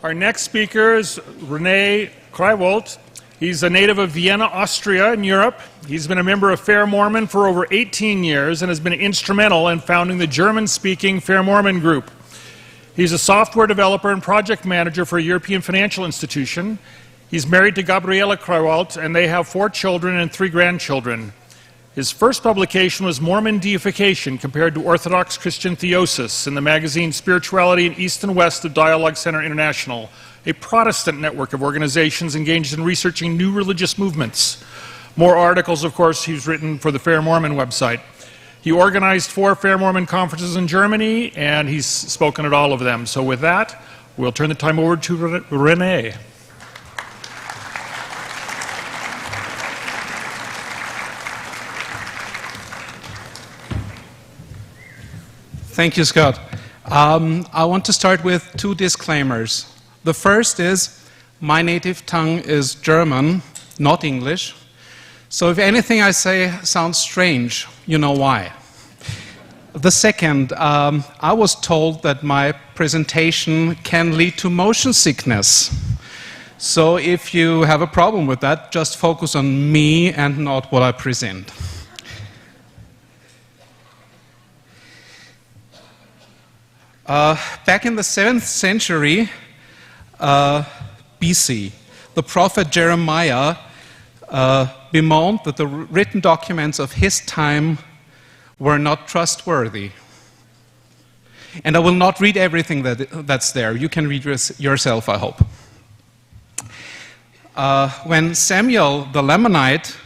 Our next speaker is René Krywult. He's a native of Vienna, Austria in Europe. He's been a member of Fair Mormon for over 18 years and has been instrumental in founding the German-speaking Fair Mormon group. He's a software developer and project manager for a European financial institution. He's married to Gabriela Krywult, and they have 4 children and 3 grandchildren. His first publication was Mormon Deification Compared to Orthodox Christian Theosis in the magazine Spirituality in East and West of Dialogue Center International, a Protestant network of organizations engaged in researching new religious movements. More articles, of course, he's written for the Fair Mormon website. He organized 4 Fair Mormon conferences in Germany, and he's spoken at all of them. So with that, we'll turn the time over to René. Thank you, Scott. I want to start with 2 disclaimers. The first is, my native tongue is German, not English. So if anything I say sounds strange, you know why. The second, I was told that my presentation can lead to motion sickness. So if you have a problem with that, just focus on me and not what I present. Back in the 7th century BC, the prophet Jeremiah bemoaned that the written documents of his time were not trustworthy. And I will not read everything that's there. You can read yourself, I hope. When Samuel the Lamanite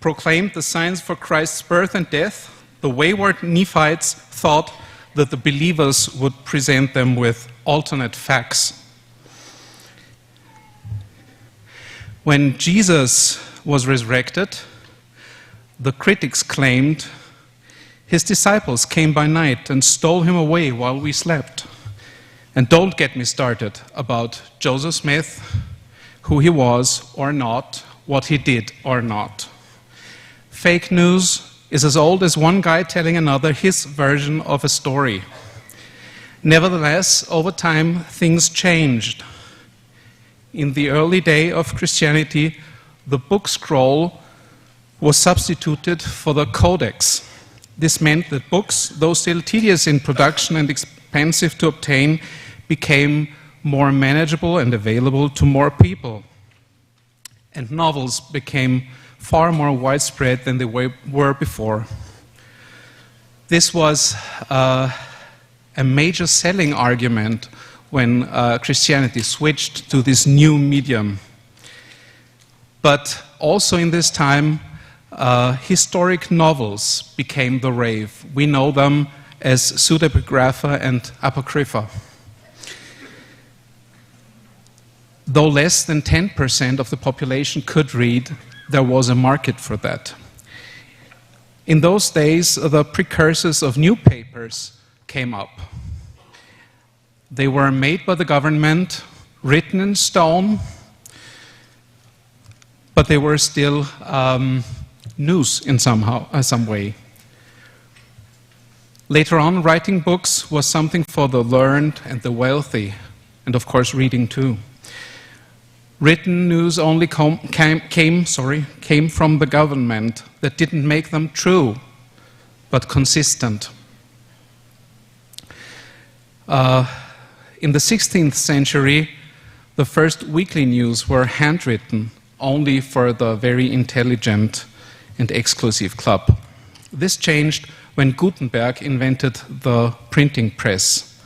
proclaimed the signs for Christ's birth and death, the wayward Nephites thought that the believers would present them with alternate facts. When Jesus was resurrected, the critics claimed his disciples came by night and stole him away while we slept. And don't get me started about Joseph Smith, who he was or not, what he did or not. Fake news is as old as one guy telling another his version of a story. Nevertheless, over time, things changed. In the early day of Christianity, the book scroll was substituted for the codex. This meant that books, though still tedious in production and expensive to obtain, became more manageable and available to more people. And novels became far more widespread than they were before. This was a major selling argument when Christianity switched to this new medium. But also in this time, historic novels became the rave. We know them as pseudepigrapha and apocrypha. Though less than 10% of the population could read, there was a market for that. In those days, the precursors of newspapers came up. They were made by the government, written in stone, but they were still news in some way. Later on, writing books was something for the learned and the wealthy, and of course reading too. Written news only came from the government that didn't make them true, but consistent. In the 16th century, the first weekly news were handwritten only for the very intelligent and exclusive club. This changed when Gutenberg invented the printing press.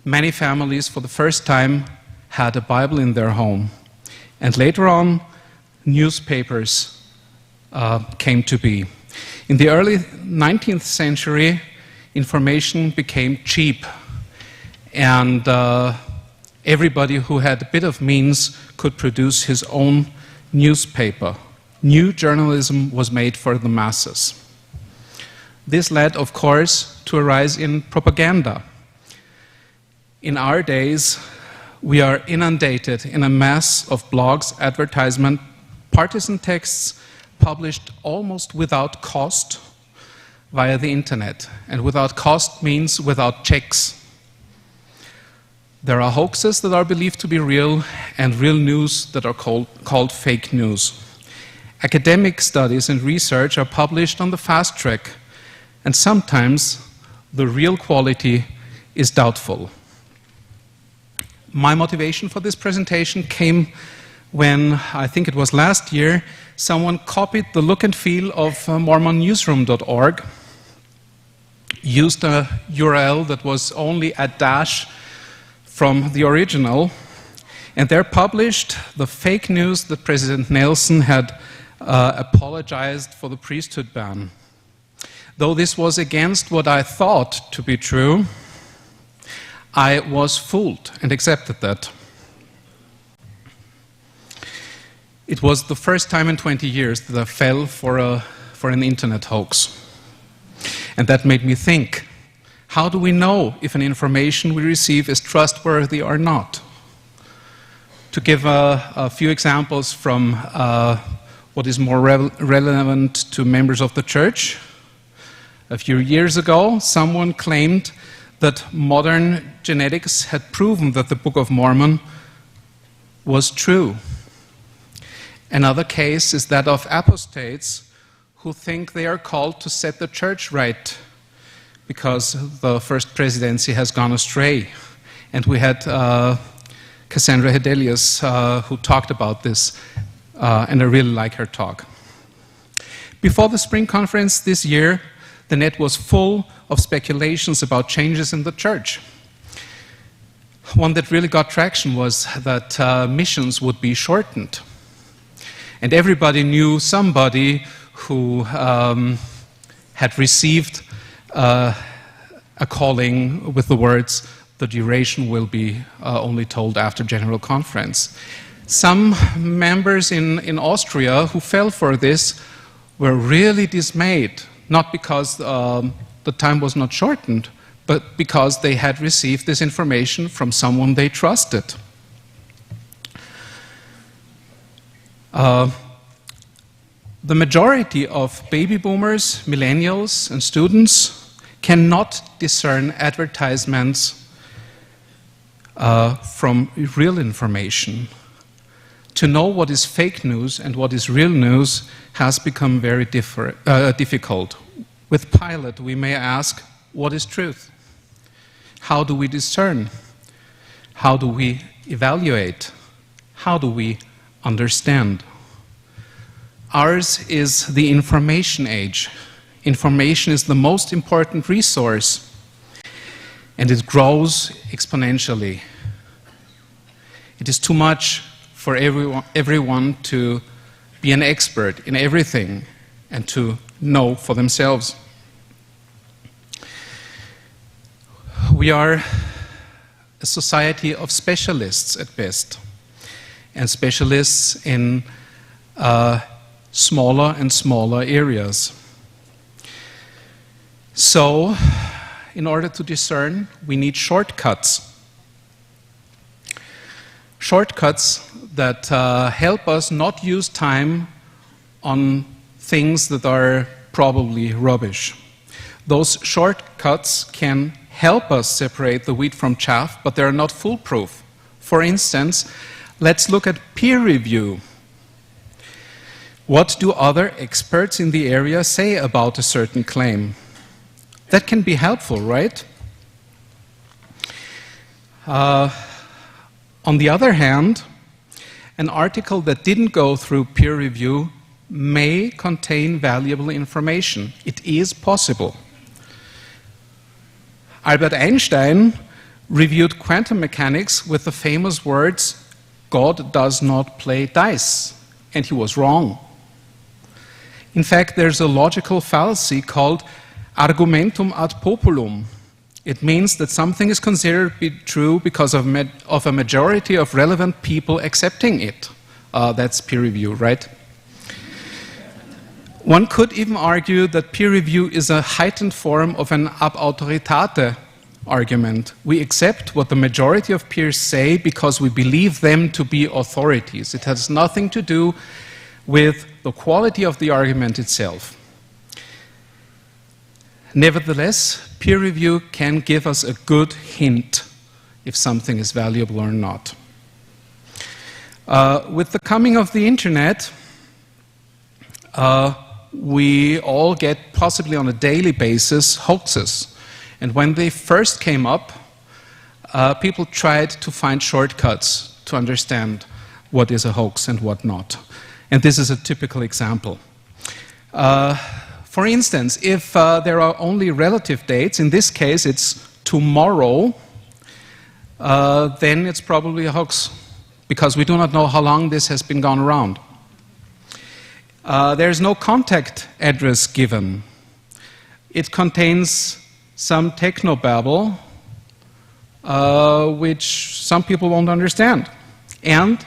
Many families, for the first time, had a Bible in their home. And later on, newspapers came to be. In the early 19th century, information became cheap. And everybody who had a bit of means could produce his own newspaper. New journalism was made for the masses. This led, of course, to a rise in propaganda. In our days, we are inundated in a mass of blogs, advertisement, partisan texts published almost without cost via the internet. And without cost means without checks. There are hoaxes that are believed to be real and real news that are called fake news. Academic studies and research are published on the fast track, and sometimes the real quality is doubtful. My motivation for this presentation came when, I think it was last year, someone copied the look and feel of mormonnewsroom.org, used a URL that was only a dash from the original, and there published the fake news that President Nelson had apologized for the priesthood ban. Though this was against what I thought to be true, I was fooled and accepted that. It was the first time in 20 years that I fell for an internet hoax. And that made me think, how do we know if an information we receive is trustworthy or not? To give a few examples from what is more relevant to members of the church, a few years ago, someone claimed that modern genetics had proven that the Book of Mormon was true. Another case is that of apostates who think they are called to set the church right because the first presidency has gone astray. And we had Cassandra Hedelius who talked about this, and I really like her talk. Before the spring conference this year, the net was full of speculations about changes in the church. One that really got traction was that missions would be shortened. And everybody knew somebody who had received a calling with the words, "The duration will be only told after General Conference." Some members in Austria who fell for this were really dismayed, not because the time was not shortened, but because they had received this information from someone they trusted. The majority of baby boomers, millennials, and students cannot discern advertisements from real information. To know what is fake news and what is real news has become very difficult. With Pilate, we may ask, what is truth? How do we discern? How do we evaluate? How do we understand? Ours is the information age. Information is the most important resource, and it grows exponentially. It is too much for everyone to be an expert in everything and to know for themselves. We are a society of specialists at best, and specialists in smaller and smaller areas. So, in order to discern, we need shortcuts. Shortcuts that help us not use time on things that are probably rubbish. Those shortcuts can help us separate the wheat from chaff, but they are not foolproof. For instance, let's look at peer review. What do other experts in the area say about a certain claim? That can be helpful, right? On the other hand, an article that didn't go through peer review may contain valuable information. It is possible. Albert Einstein reviewed quantum mechanics with the famous words, "God does not play dice," and he was wrong. In fact, there's a logical fallacy called argumentum ad populum. It means that something is considered to be true because of a majority of relevant people accepting it. That's peer review, right? One could even argue that peer review is a heightened form of an ab autoritate argument. We accept what the majority of peers say because we believe them to be authorities. It has nothing to do with the quality of the argument itself. Nevertheless, peer review can give us a good hint if something is valuable or not. With the coming of the internet, we all get, possibly on a daily basis, hoaxes. And when they first came up, people tried to find shortcuts to understand what is a hoax and what not. And this is a typical example. For instance, if there are only relative dates, in this case it's tomorrow, then it's probably a hoax, because we do not know how long this has been gone around. There is no contact address given. It contains some technobabble, which some people won't understand. And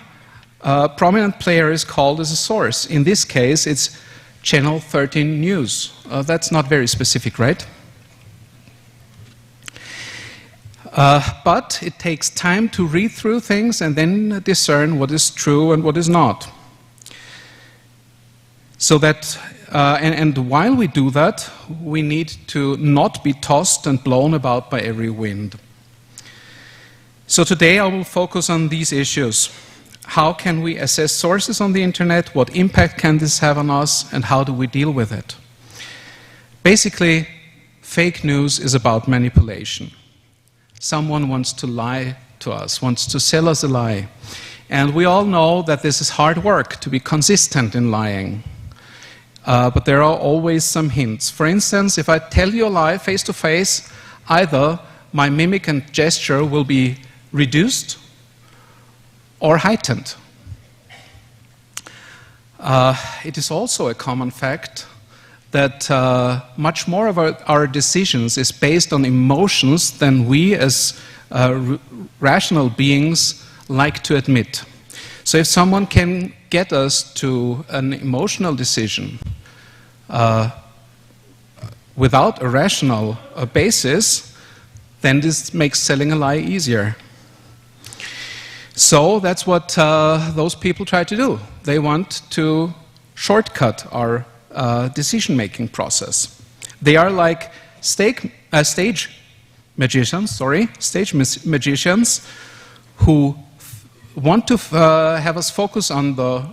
a prominent player is called as a source. In this case, it's Channel 13 News. That's not very specific, right? But it takes time to read through things and then discern what is true and what is not. So that, and while we do that, we need to not be tossed and blown about by every wind. So today I will focus on these issues. How can we assess sources on the internet? What impact can this have on us? And how do we deal with it? Basically, fake news is about manipulation. Someone wants to lie to us, wants to sell us a lie. And we all know that this is hard work, to be consistent in lying. But there are always some hints. For instance, if I tell you a lie face to face, either my mimic and gesture will be reduced or heightened. It is also a common fact that much more of our decisions is based on emotions than we as rational beings like to admit. So if someone can get us to an emotional decision without a rational basis, then this makes selling a lie easier. So that's what those people try to do. They want to shortcut our decision-making process. They are like stage magicians who want to have us focus on the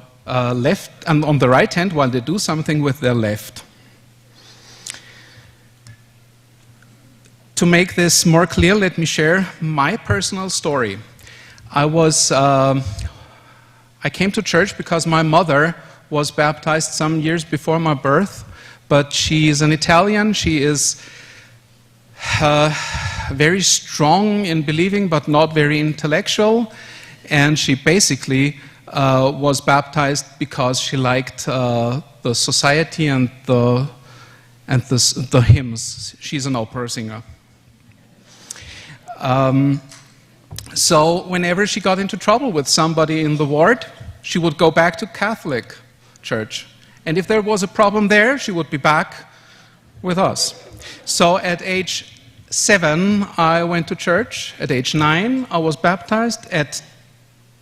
left and on the right hand while they do something with their left. To make this more clear, let me share my personal story. I came to church because my mother was baptized some years before my birth, but she is an Italian. She is very strong in believing, but not very intellectual. And she basically was baptized because she liked the society and the hymns. She's an opera singer. So whenever she got into trouble with somebody in the ward, she would go back to Catholic church. And if there was a problem there, she would be back with us. So at age 7, I went to church. At age 9, I was baptized. At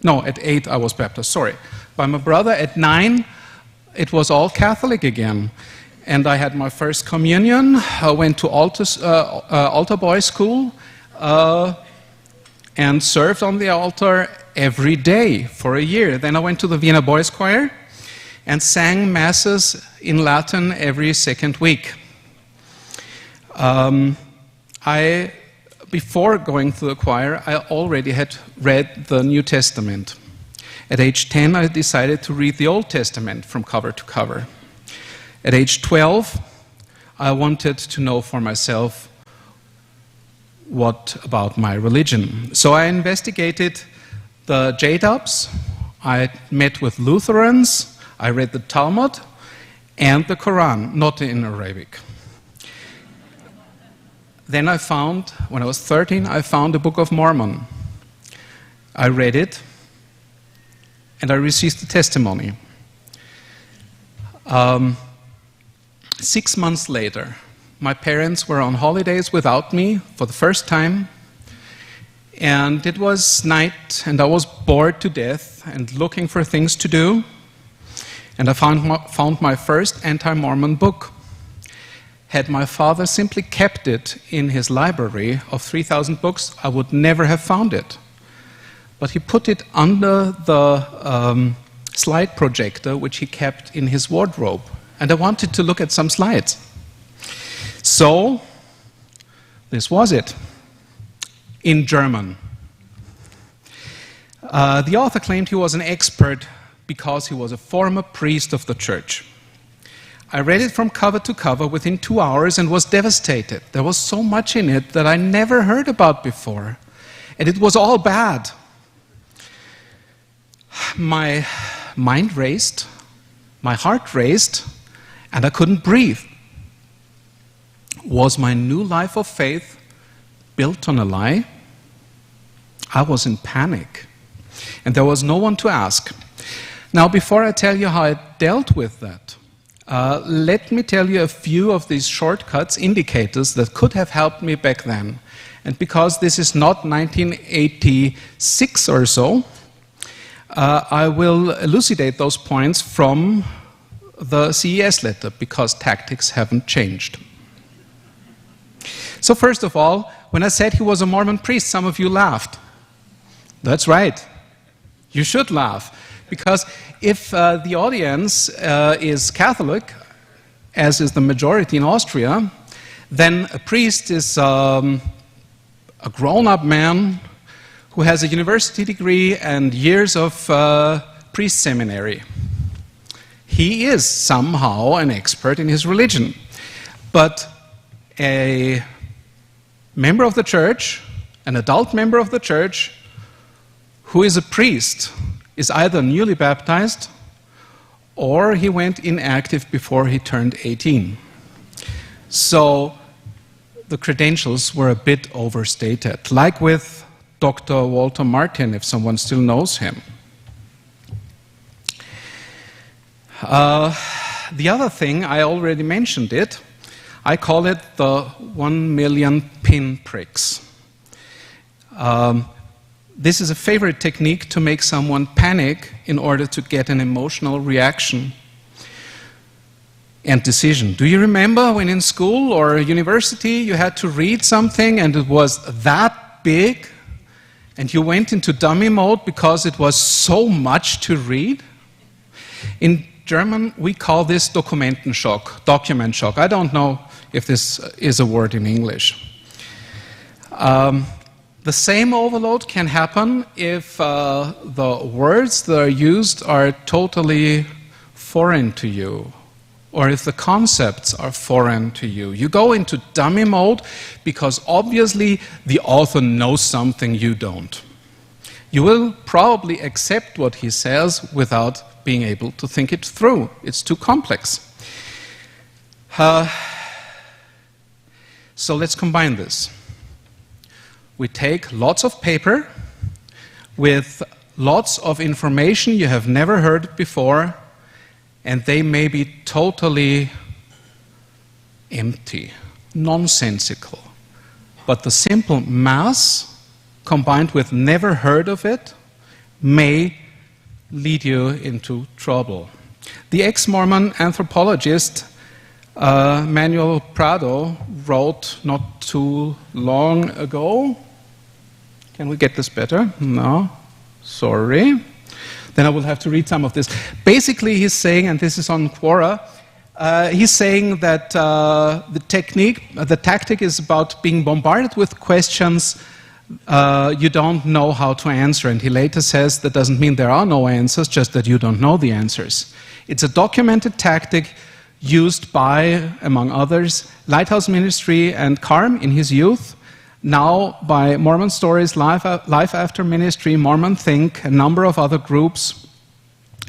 8, I was baptized, sorry, by my brother. At 9, it was all Catholic again. And I had my first communion. I went to altar boy school. And served on the altar every day for a year. Then I went to the Vienna Boys Choir and sang masses in Latin every second week. Before going to the choir, I already had read the New Testament. At age 10, I decided to read the Old Testament from cover to cover. At age 12, I wanted to know for myself what about my religion. So I investigated the J-dubs, I met with Lutherans, I read the Talmud and the Quran, not in Arabic. Then I found, when I was 13, I found the Book of Mormon. I read it and I received the testimony. 6 months later, my parents were on holidays without me for the first time, and it was night, and I was bored to death and looking for things to do, and I found my first anti-Mormon book. Had my father simply kept it in his library of 3,000 books, I would never have found it. But he put it under the slide projector, which he kept in his wardrobe. And I wanted to look at some slides. So, this was it, in German. The author claimed he was an expert because he was a former priest of the church. I read it from cover to cover within 2 hours and was devastated. There was so much in it that I never heard about before. And it was all bad. My mind raced, my heart raced, and I couldn't breathe. Was my new life of faith built on a lie? I was in panic, and there was no one to ask. Now, before I tell you how I dealt with that, let me tell you a few of these shortcuts, indicators that could have helped me back then. And because this is not 1986 or so, I will elucidate those points from the CES letter, because tactics haven't changed. So first of all, when I said he was a Mormon priest, some of you laughed. That's right. You should laugh. Because if the audience is Catholic, as is the majority in Austria, then a priest is a grown-up man who has a university degree and years of priest seminary. He is somehow an expert in his religion. But a member of the church, an adult member of the church, who is a priest, is either newly baptized or he went inactive before he turned 18. So the credentials were a bit overstated, like with Dr. Walter Martin, if someone still knows him. The other thing, I already mentioned it, I call it the 1 million pinpricks. This is a favorite technique to make someone panic in order to get an emotional reaction and decision. Do you remember when in school or university you had to read something and it was that big and you went into dummy mode because it was so much to read? In German, we call this Dokumentenschock, document shock. I don't know if this is a word in English. The same overload can happen if the words that are used are totally foreign to you, or if the concepts are foreign to you. You go into dummy mode because obviously the author knows something you don't. You will probably accept what he says without being able to think it through. It's too complex. So let's combine this. We take lots of paper with lots of information you have never heard before, and they may be totally empty, nonsensical. But the simple mass, combined with never heard of it, may lead you into trouble. The ex-Mormon anthropologist Manuel Prado wrote not too long ago. Can we get this better? No, sorry. Then I will have to read some of this. Basically, he's saying, and this is on Quora, he's saying that the tactic is about being bombarded with questions you don't know how to answer. And he later says that doesn't mean there are no answers, just that you don't know the answers. It's a documented tactic used by, among others, Lighthouse Ministry and Carm in his youth, now by Mormon Stories, Life After Ministry, Mormon Think, a number of other groups.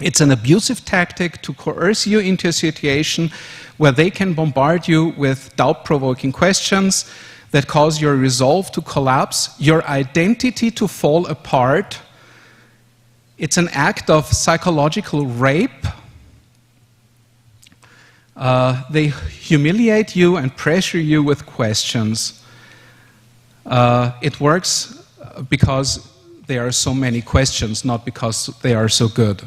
It's an abusive tactic to coerce you into a situation where they can bombard you with doubt-provoking questions that cause your resolve to collapse, your identity to fall apart. It's an act of psychological rape. They humiliate you and pressure you with questions. It works because there are so many questions, not because they are so good.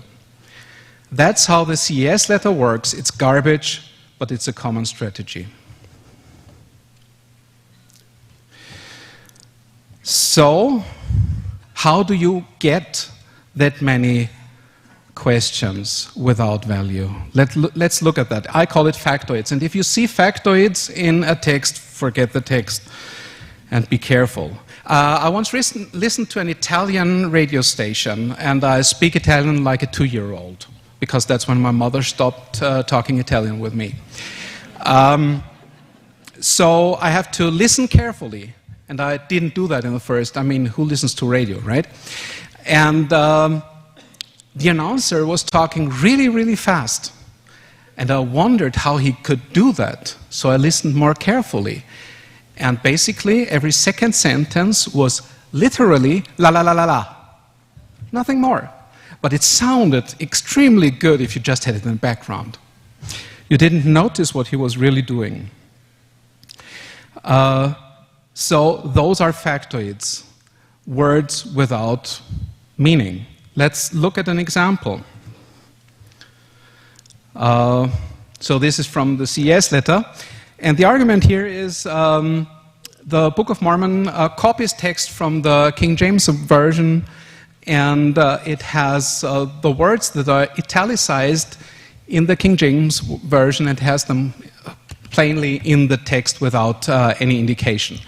That's how the CES letter works. It's garbage, but it's a common strategy. So, how do you get that many questions without value? Let's look at that. I call it factoids. And if you see factoids in a text, forget the text and be careful. I once listened to an Italian radio station, and I speak Italian like a 2-year-old, because that's when my mother stopped talking Italian with me. So I have to listen carefully, and I didn't do that in the first. I mean, who listens to radio, right? And the announcer was talking really, really fast, and I wondered how he could do that, so I listened more carefully. And basically, every second sentence was literally la la la la la. Nothing more. But it sounded extremely good if you just had it in the background. You didn't notice what he was really doing. So those are factoids, words without meaning. Let's look at an example. So this is from the CES letter. And the argument here is the Book of Mormon copies text from the King James Version, and it has the words that are italicized in the King James Version, and has them plainly in the text without any indication.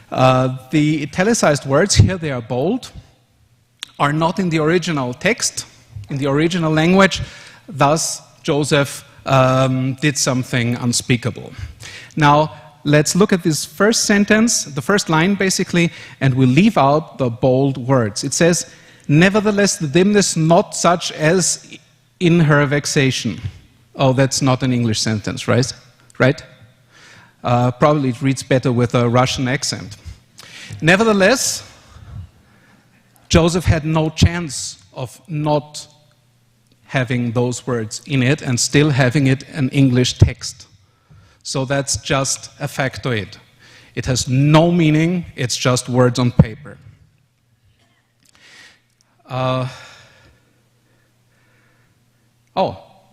The italicized words here, they are bold, are not in the original text, in the original language. Thus, Joseph did something unspeakable. Now, let's look at this first sentence, the first line basically, and we'll leave out the bold words. It says, "Nevertheless, the dimness not such as in her vexation." Oh, that's not an English sentence, right? Right? Probably it reads better with a Russian accent. Nevertheless, Joseph had no chance of not having those words in it and still having it an English text. So that's just a factoid. It has no meaning, it's just words on paper.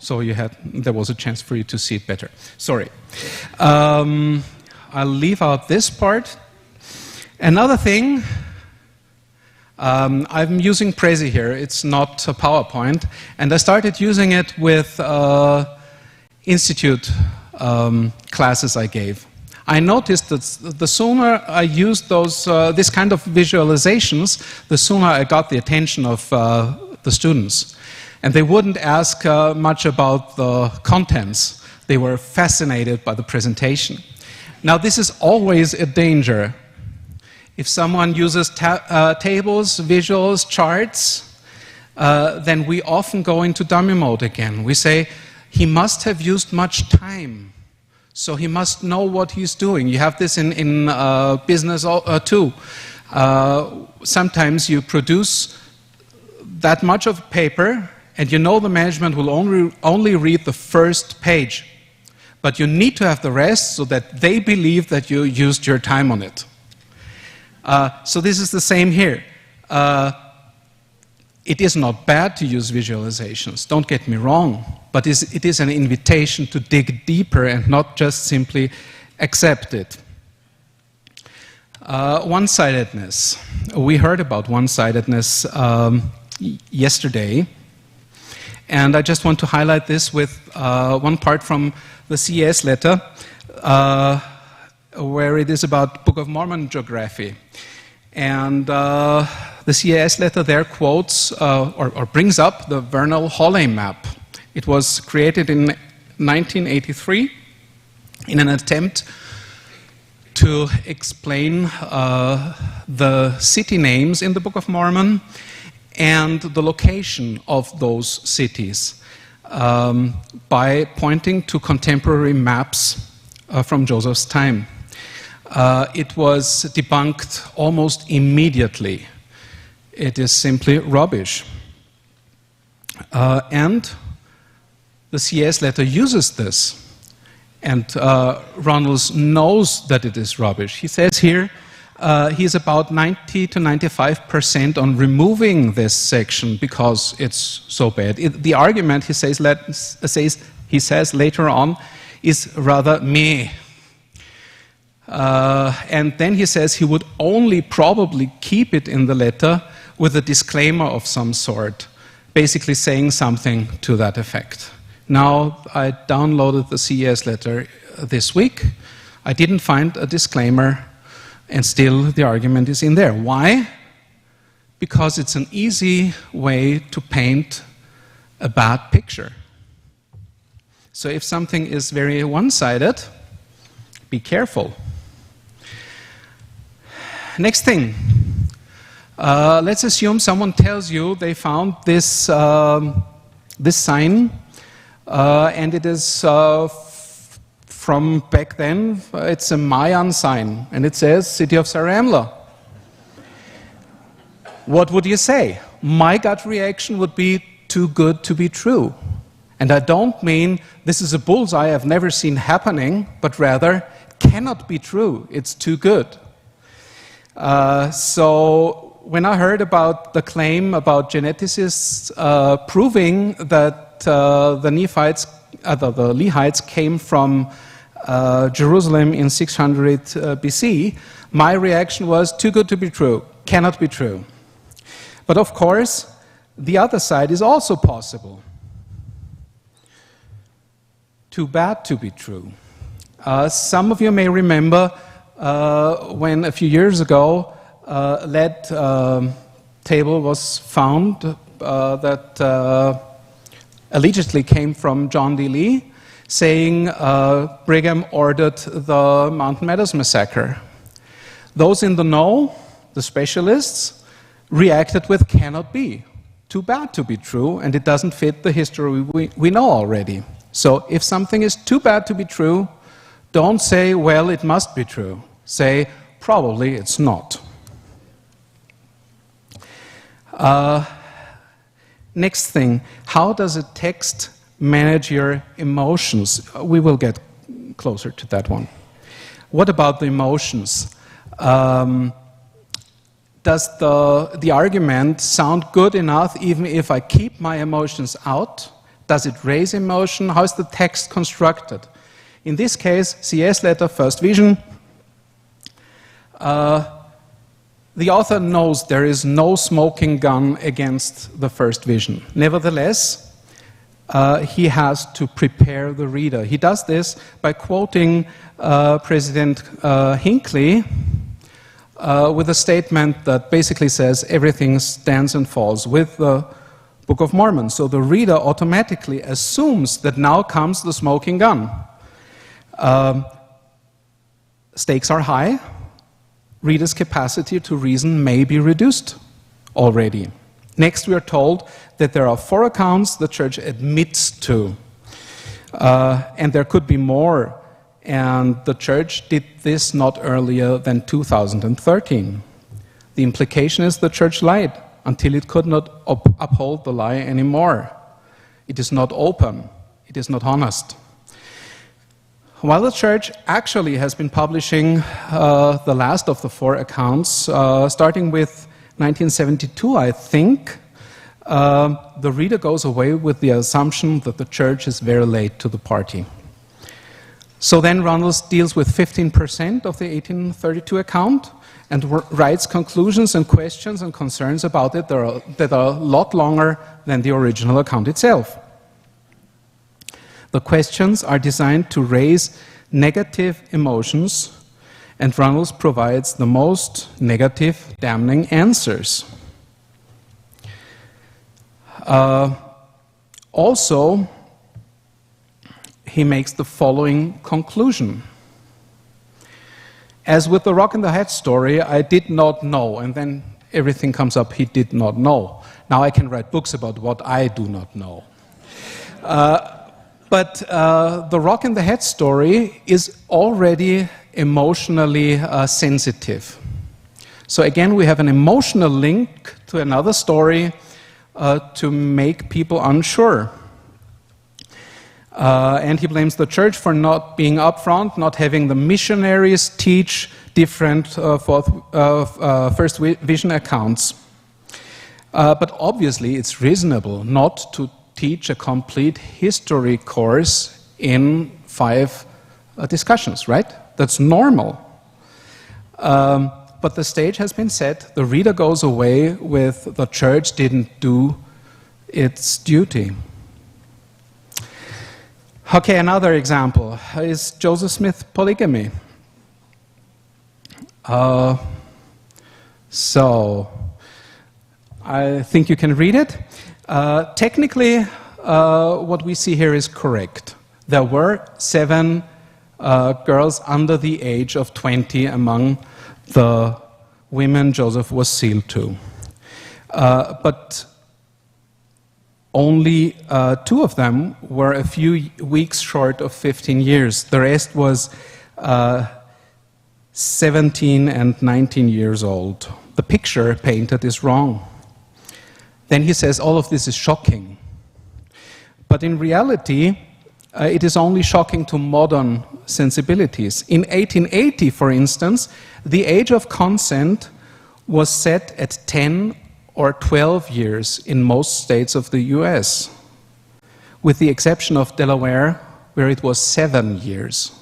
So there was a chance for you to see it better. Sorry. I'll leave out this part. Another thing, I'm using Prezi here, it's not a PowerPoint, and I started using it with Institute classes I gave. I noticed that the sooner I used this kind of visualizations, the sooner I got the attention of the students. And they wouldn't ask much about the contents. They were fascinated by the presentation. Now, this is always a danger. If someone uses tables, visuals, charts, then we often go into dummy mode again. We say, he must have used much time, so he must know what he's doing. You have this in business too. Sometimes you produce that much of paper, and you know the management will only read the first page. But you need to have the rest so that they believe that you used your time on it. So this is the same here. It is not bad to use visualizations, don't get me wrong, but it is an invitation to dig deeper and not just simply accept it. One-sidedness. We heard about one-sidedness yesterday, and I just want to highlight this with one part from the CES letter, where it is about Book of Mormon geography. And the CES letter there quotes or brings up the Vernal-Hawley map. It was created in 1983 in an attempt to explain the city names in the Book of Mormon and the location of those cities by pointing to contemporary maps from Joseph's time. It was debunked almost immediately. It is simply rubbish. And the CES letter uses this. And Ronalds knows that it is rubbish. He says here he's about 90 to 95% on removing this section because it's so bad. The argument, he says later on, is rather meh. And then he says he would only probably keep it in the letter with a disclaimer of some sort, basically saying something to that effect. Now, I downloaded the CES letter this week. I didn't find a disclaimer, and still the argument is in there. Why? Because it's an easy way to paint a bad picture. So if something is very one-sided, be careful. Next thing. Let's assume someone tells you they found this, this sign, and it is from back then. It's a Mayan sign, and it says City of Zarahemla. What would you say? My gut reaction would be too good to be true. And I don't mean this is a bullseye I've never seen happening, but rather cannot be true. It's too good. So when I heard about the claim about geneticists proving that the Lehites came from Jerusalem in 600 BC, my reaction was too good to be true, cannot be true. But of course, the other side is also possible. Too bad to be true. Some of you may remember when a few years ago a lead table was found that allegedly came from John D. Lee, saying Brigham ordered the Mountain Meadows massacre. Those in the know, the specialists, reacted with cannot be. Too bad to be true, and it doesn't fit the history we know already. So if something is too bad to be true, don't say, well, it must be true. Say, probably it's not. Next thing, how does a text manage your emotions? We will get closer to that one. What about the emotions? Does the argument sound good enough even if I keep my emotions out? Does it raise emotion? How is the text constructed? In this case, CS letter, first vision. The author knows there is no smoking gun against the first vision. Nevertheless, he has to prepare the reader. He does this by quoting President Hinckley with a statement that basically says everything stands and falls with the Book of Mormon. So the reader automatically assumes that now comes the smoking gun. Stakes are high. Reader's capacity to reason may be reduced already. Next, we are told that there are 4 accounts the church admits to. And there could be more. And the church did this not earlier than 2013. The implication is the church lied until it could not uphold the lie anymore. It is not open. It is not honest. While the church actually has been publishing the last of the 4 accounts, starting with 1972, I think, the reader goes away with the assumption that the church is very late to the party. So then Runnels deals with 15% of the 1832 account and writes conclusions and questions and concerns about it that are a lot longer than the original account itself. The questions are designed to raise negative emotions, and Runnels provides the most negative, damning answers. Also, he makes the following conclusion. As with the Rock and the Hat story, I did not know, and then everything comes up, he did not know. Now I can write books about what I do not know. But the Rock and the Hat story is already emotionally sensitive. So again, we have an emotional link to another story to make people unsure. And he blames the church for not being upfront, not having the missionaries teach different first vision accounts. But obviously it's reasonable not to teach a complete history course in 5 discussions, right? That's normal. But the stage has been set. The reader goes away with the church didn't do its duty. Okay, another example is Joseph Smith's polygamy. So, I think you can read it. Technically, what we see here is correct. There were 7 girls under the age of 20 among the women Joseph was sealed to. But only 2 of them were a few weeks short of 15 years. The rest was 17 and 19 years old. The picture painted is wrong. Then he says all of this is shocking. But in reality, it is only shocking to modern sensibilities. In 1880, for instance, the age of consent was set at 10 or 12 years in most states of the US, with the exception of Delaware, where it was 7 years.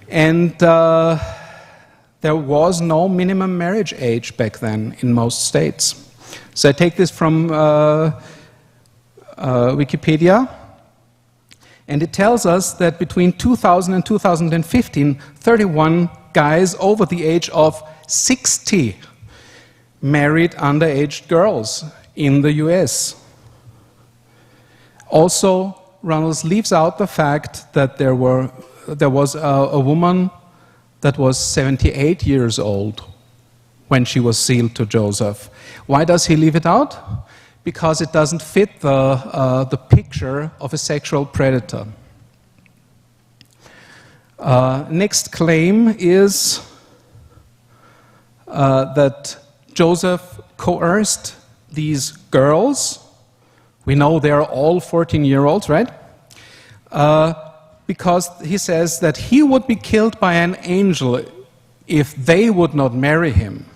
And there was no minimum marriage age back then in most states. So I take this from Wikipedia, and it tells us that between 2000 and 2015, 31 guys over the age of 60 married underage girls in the US. Also, Runnels leaves out the fact that there was a woman that was 78 years old when she was sealed to Joseph. Why does he leave it out? Because it doesn't fit the picture of a sexual predator. Next claim is that Joseph coerced these girls. We know they are all 14-year-olds, right? Because he says that he would be killed by an angel if they would not marry him.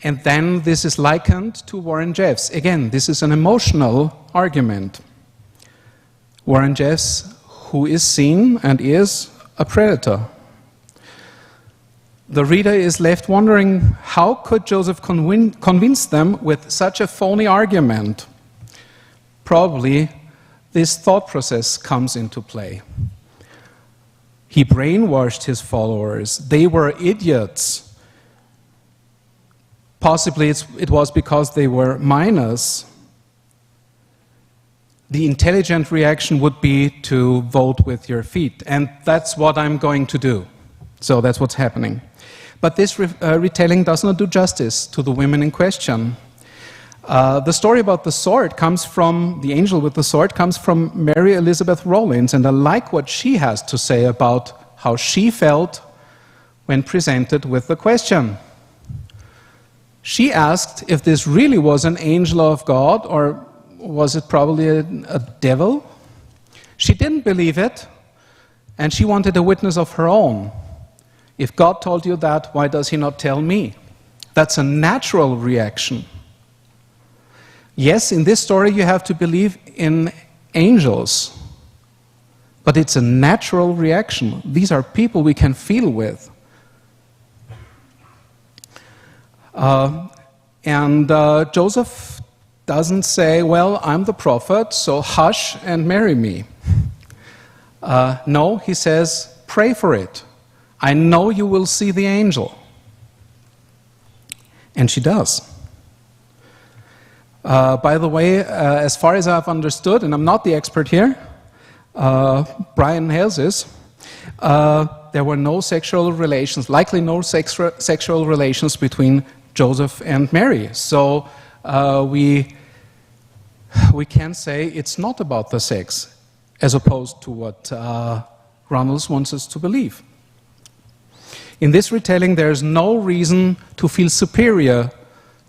And then this is likened to Warren Jeffs. Again, this is an emotional argument. Warren Jeffs, who is seen and is a predator. The reader is left wondering, how could Joseph convince them with such a phony argument? Probably this thought process comes into play. He brainwashed his followers. They were idiots. Possibly it was because they were minors. The intelligent reaction would be to vote with your feet, and that's what I'm going to do. So that's what's happening. But this retelling does not do justice to the women in question. The story about the sword comes from, the angel with the sword comes from Mary Elizabeth Rollins, and I like what she has to say about how she felt when presented with the question. She asked if this really was an angel of God, or was it probably a devil? She didn't believe it, and she wanted a witness of her own. If God told you that, why does he not tell me? That's a natural reaction. Yes, in this story you have to believe in angels, but it's a natural reaction. These are people we can feel with. Joseph doesn't say, well, I'm the prophet, so hush and marry me. No, he says, pray for it. I know you will see the angel. And she does. By the way, as far as I've understood, and I'm not the expert here, Brian Hales is, there were no sexual relations, likely no sexual relations between Joseph and Mary. So we can say it's not about the sex, as opposed to what Runnels wants us to believe. In this retelling, there's no reason to feel superior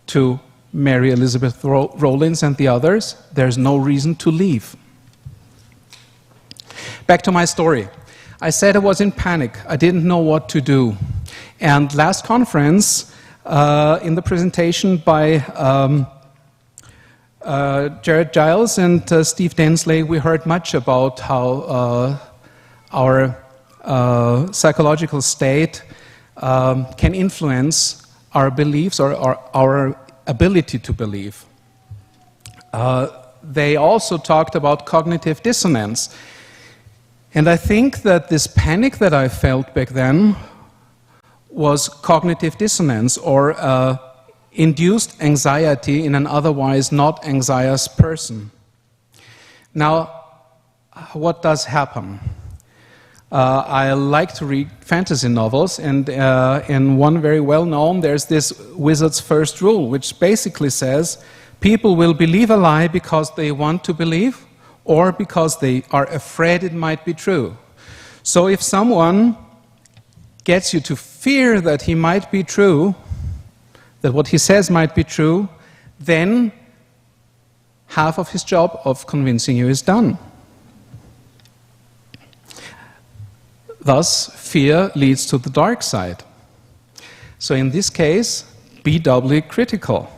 to Mary Elizabeth Rollins and the others. There's no reason to leave. Back to my story. I said I was in panic. I didn't know what to do. And last conference, in the presentation by Jared Giles and Steve Densley, we heard much about how our psychological state can influence our beliefs or our ability to believe. They also talked about cognitive dissonance. And I think that this panic that I felt back then was cognitive dissonance, or induced anxiety in an otherwise not anxious person. Now, what does happen? I like to read fantasy novels, and in one very well-known, there's this wizard's first rule, which basically says people will believe a lie because they want to believe, or because they are afraid it might be true. So if someone gets you to fear that he might be true, that what he says might be true, then half of his job of convincing you is done. Thus, fear leads to the dark side. So in this case, be doubly critical.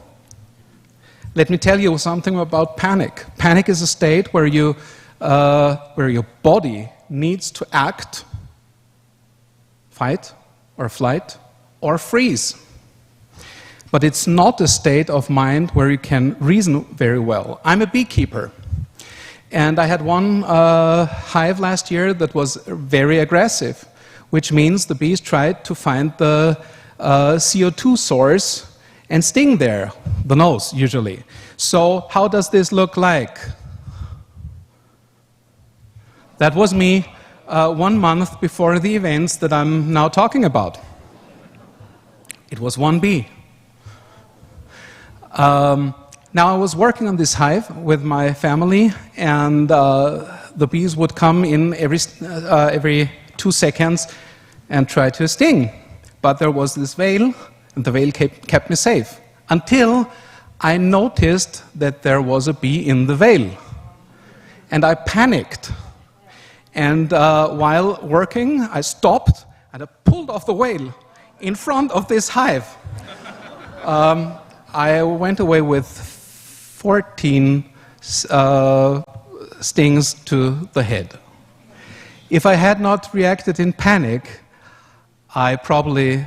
Let me tell you something about panic. Panic is a state where your body needs to act, fight or flight, or freeze. But it's not a state of mind where you can reason very well. I'm a beekeeper, and I had one hive last year that was very aggressive, which means the bees tried to find the CO2 source and sting there, the nose usually. So how does this look like? That was me 1 month before the events that I'm now talking about. It was one bee. Now I was working on this hive with my family, and the bees would come in every 2 seconds and try to sting. But there was this veil, and the veil kept me safe, until I noticed that there was a bee in the veil. And I panicked. And while working, I stopped and I pulled off the veil in front of this hive. I went away with 14 stings to the head. If I had not reacted in panic, I probably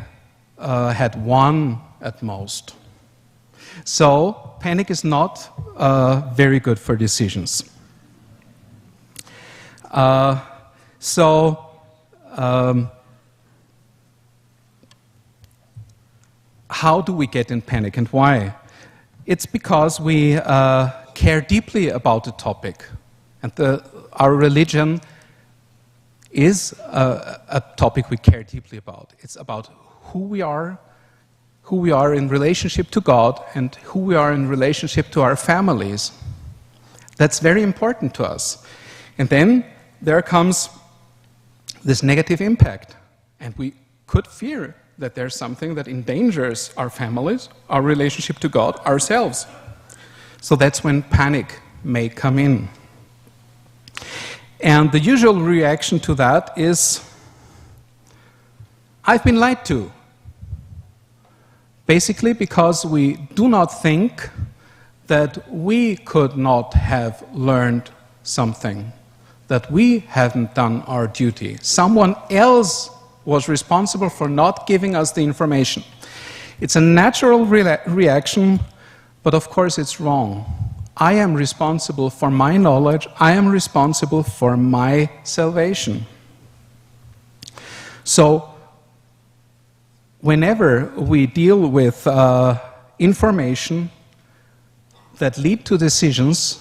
had 1 at most. So panic is not very good for decisions. How do we get in panic, and why? It's because we care deeply about the topic, and our religion is a topic we care deeply about. It's about who we are in relationship to God, and who we are in relationship to our families. That's very important to us. And then there comes this negative impact, and we could fear that there's something that endangers our families, our relationship to God, ourselves. So that's when panic may come in. And the usual reaction to that is, I've been lied to. Basically because we do not think that we could not have learned something, that we haven't done our duty. Someone else was responsible for not giving us the information. It's a natural reaction, but of course it's wrong. I am responsible for my knowledge. I am responsible for my salvation. So, whenever we deal with information that lead to decisions,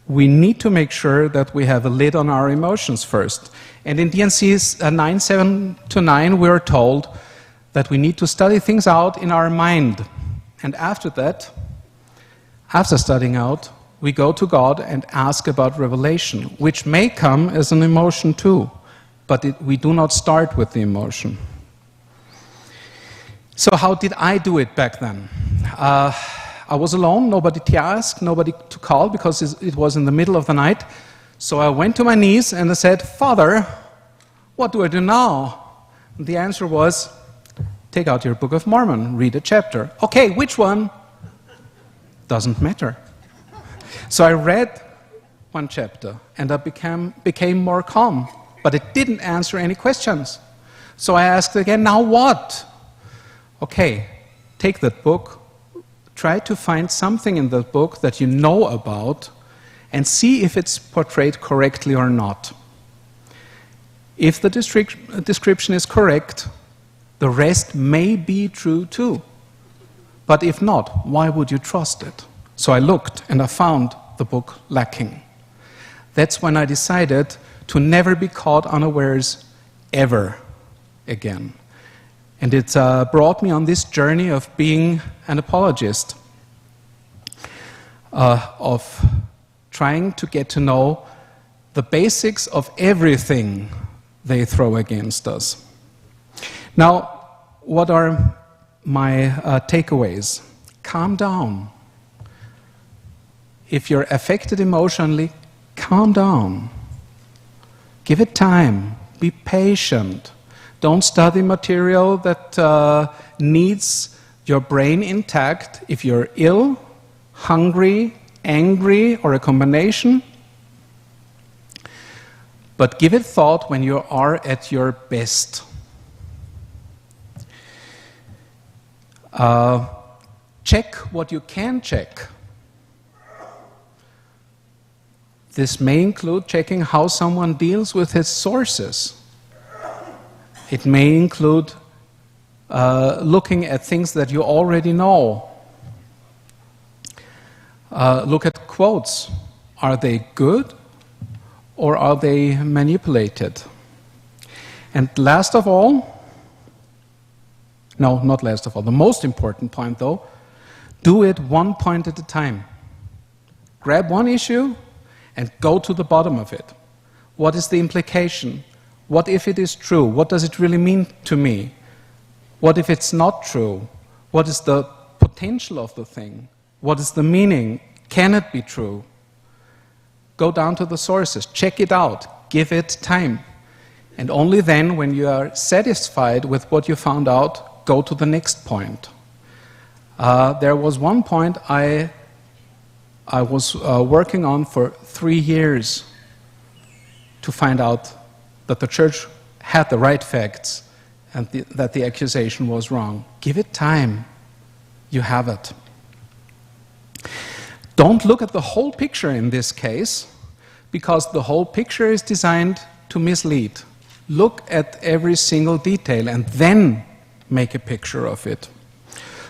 we need to make sure that we have a lid on our emotions first. And in DNC's 9.7-9, we are told that we need to study things out in our mind. And after that, after studying out, we go to God and ask about revelation, which may come as an emotion too, but we do not start with the emotion. So how did I do it back then? I was alone, nobody to ask, nobody to call, because it was in the middle of the night. So I went to my knees and I said, Father, what do I do now? And the answer was, take out your Book of Mormon, read a chapter. Okay, which one? Doesn't matter. So I read one chapter and I became more calm. but it didn't answer any questions. So I asked again, now what? Okay, take that book, try to find something in that book that you know about, and see if it's portrayed correctly or not. If the description is correct, the rest may be true too. But if not, why would you trust it? So I looked and I found the book lacking. That's when I decided to never be caught unawares ever again. And it brought me on this journey of being an apologist, of trying to get to know the basics of everything they throw against us. Now, what are my takeaways? Calm down. If you're affected emotionally, calm down. Give it time. Be patient. Don't study material that needs your brain intact. If you're ill, hungry, angry, or a combination, but give it thought when you are at your best. Check what you can check. This may include checking how someone deals with his sources. It may include looking at things that you already know. Look at quotes. Are they good or are they manipulated? And last of all, no, not last of all, the most important point though, do it one point at a time. Grab one issue and go to the bottom of it. What is the implication? What if it is true? What does it really mean to me? What if it's not true? What is the potential of the thing? What is the meaning? Can it be true? Go down to the sources, check it out, give it time. And only then, when you are satisfied with what you found out, go to the next point. There was one point I was working on for 3 years to find out that the church had the right facts and that the accusation was wrong. Give it time. You have it. Don't look at the whole picture in this case, because the whole picture is designed to mislead. Look at every single detail and then make a picture of it.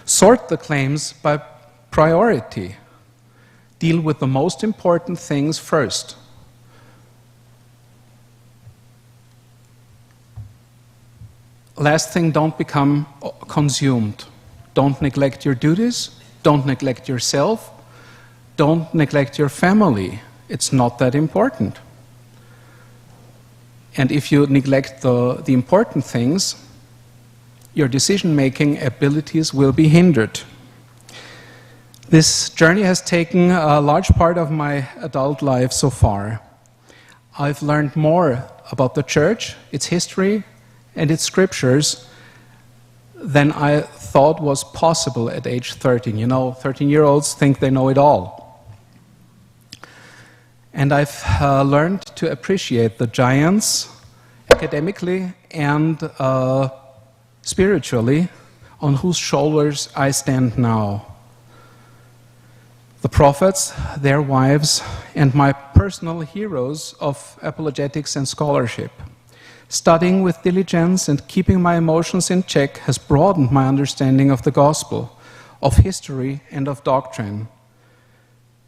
Sort the claims by priority. Deal with the most important things first. Last thing, don't become consumed. Don't neglect your duties. Don't neglect yourself. Don't neglect your family. It's not that important. And if you neglect the important things, your decision-making abilities will be hindered. This journey has taken a large part of my adult life so far. I've learned more about the church, its history, and its scriptures than I thought was possible at age 13. You know, 13-year-olds think they know it all. And I've learned to appreciate the giants academically and spiritually on whose shoulders I stand now. The prophets, their wives, and my personal heroes of apologetics and scholarship. Studying with diligence and keeping my emotions in check has broadened my understanding of the gospel, of history, and of doctrine.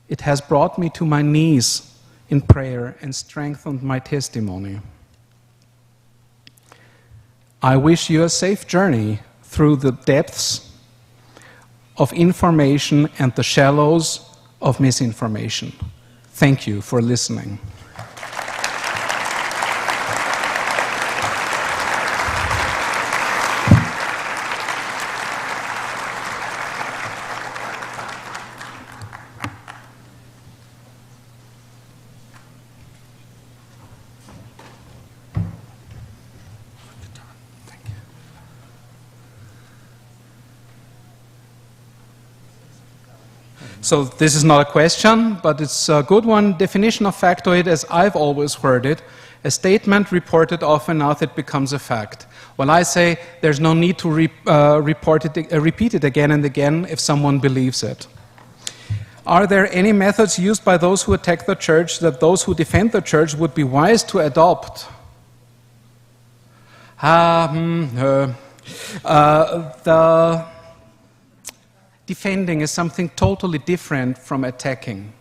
It has brought me to my knees in prayer and strengthened my testimony. I wish you a safe journey through the depths of information and the shallows of misinformation. Thank you for listening. So this is not a question, but it's a good one. Definition of factoid, as I've always heard it, A statement reported often enough, it becomes a fact. Well, I say there's no need to repeat it again and again if someone believes it. Are there any methods used by those who attack the church that those who defend the church would be wise to adopt? The defending is something totally different from attacking.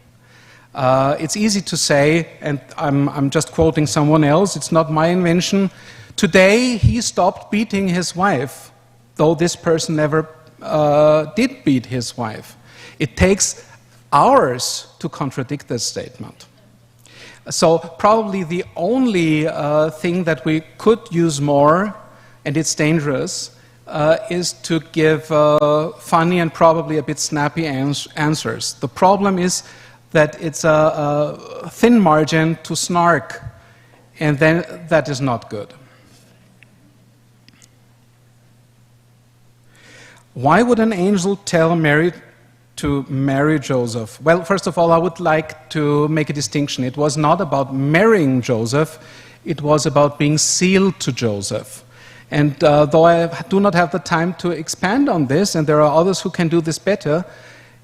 It's easy to say, and I'm just quoting someone else, it's not my invention. Today he stopped beating his wife, though this person never did beat his wife. It takes hours to contradict this statement. So probably the only thing that we could use more, and it's dangerous, is to give funny and probably a bit snappy answers. The problem is that it's a thin margin to snark, and then that is not good. Why would an angel tell Mary to marry Joseph? Well, first of all, I would like to make a distinction. It was not about marrying Joseph, it was about being sealed to Joseph. And though I do not have the time to expand on this, and there are others who can do this better,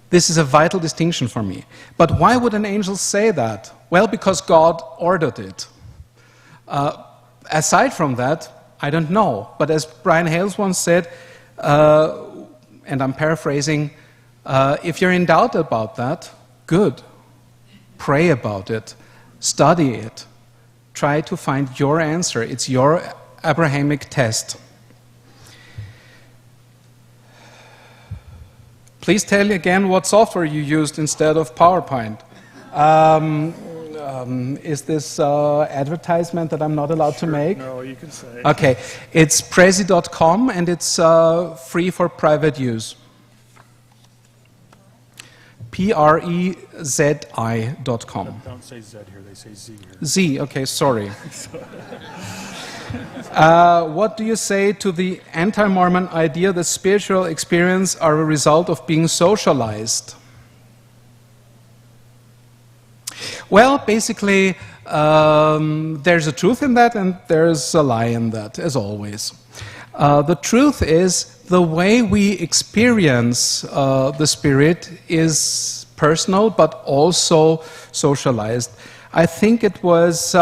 this is a vital distinction for me. But why would an angel say that? Well, because God ordered it. Aside from that, I don't know. But as Brian Hales once said, and I'm paraphrasing, if you're in doubt about that, good. Pray about it. Study it. Try to find your answer. It's your Abrahamic test. Please tell me again what software you used instead of PowerPoint. Is this advertisement that I'm not allowed to make? No, you can say. Okay, it's prezi.com and it's free for private use. prezi.com. Don't say Z here, they say Z here. Z, okay, sorry. What do you say to the anti-Mormon idea that spiritual experiences are a result of being socialized? Well, basically, there's a truth in that and there's a lie in that, as always. The truth is the way we experience the Spirit is personal but also socialized. I think it was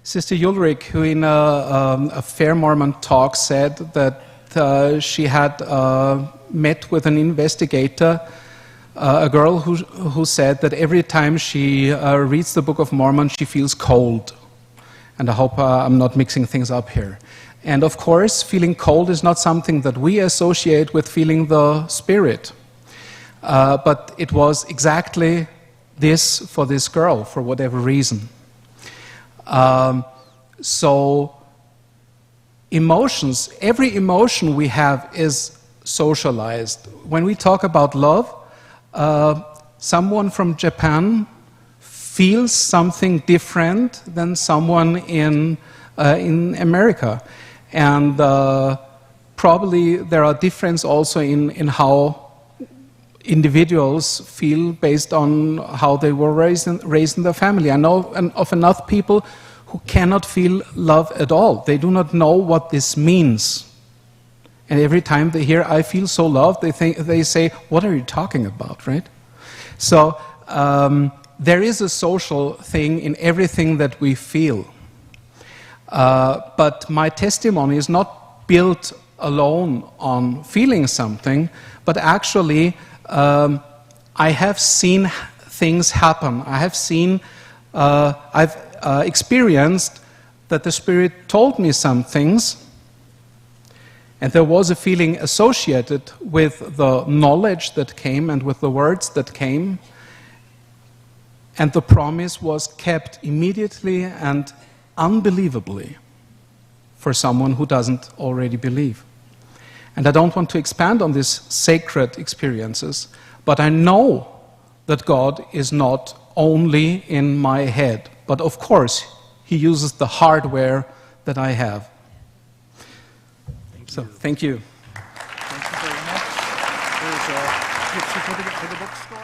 Sister Ulrich who in a Fair Mormon talk said that she had met with an investigator, a girl who said that every time she reads the Book of Mormon, she feels cold. And I hope I'm not mixing things up here. And of course, feeling cold is not something that we associate with feeling the Spirit. But it was exactly this for this girl, for whatever reason. So emotions, every emotion we have is socialized. When we talk about love, someone from Japan feels something different than someone in America. And probably there are differences also in how individuals feel based on how they were raised in their family. I know of enough people who cannot feel love at all. They do not know what this means. And every time they hear, I feel so loved, they say, what are you talking about, right? So there is a social thing in everything that we feel. But my testimony is not built alone on feeling something, but actually I have seen things happen. I have seen, I've experienced that the Spirit told me some things, and there was a feeling associated with the knowledge that came and with the words that came, and the promise was kept immediately and unbelievably for someone who doesn't already believe. And I don't want to expand on these sacred experiences, but I know that God is not only in my head, but of course He uses the hardware that I have. So, thank you. Thank you very much. There's a certificate for the bookstore.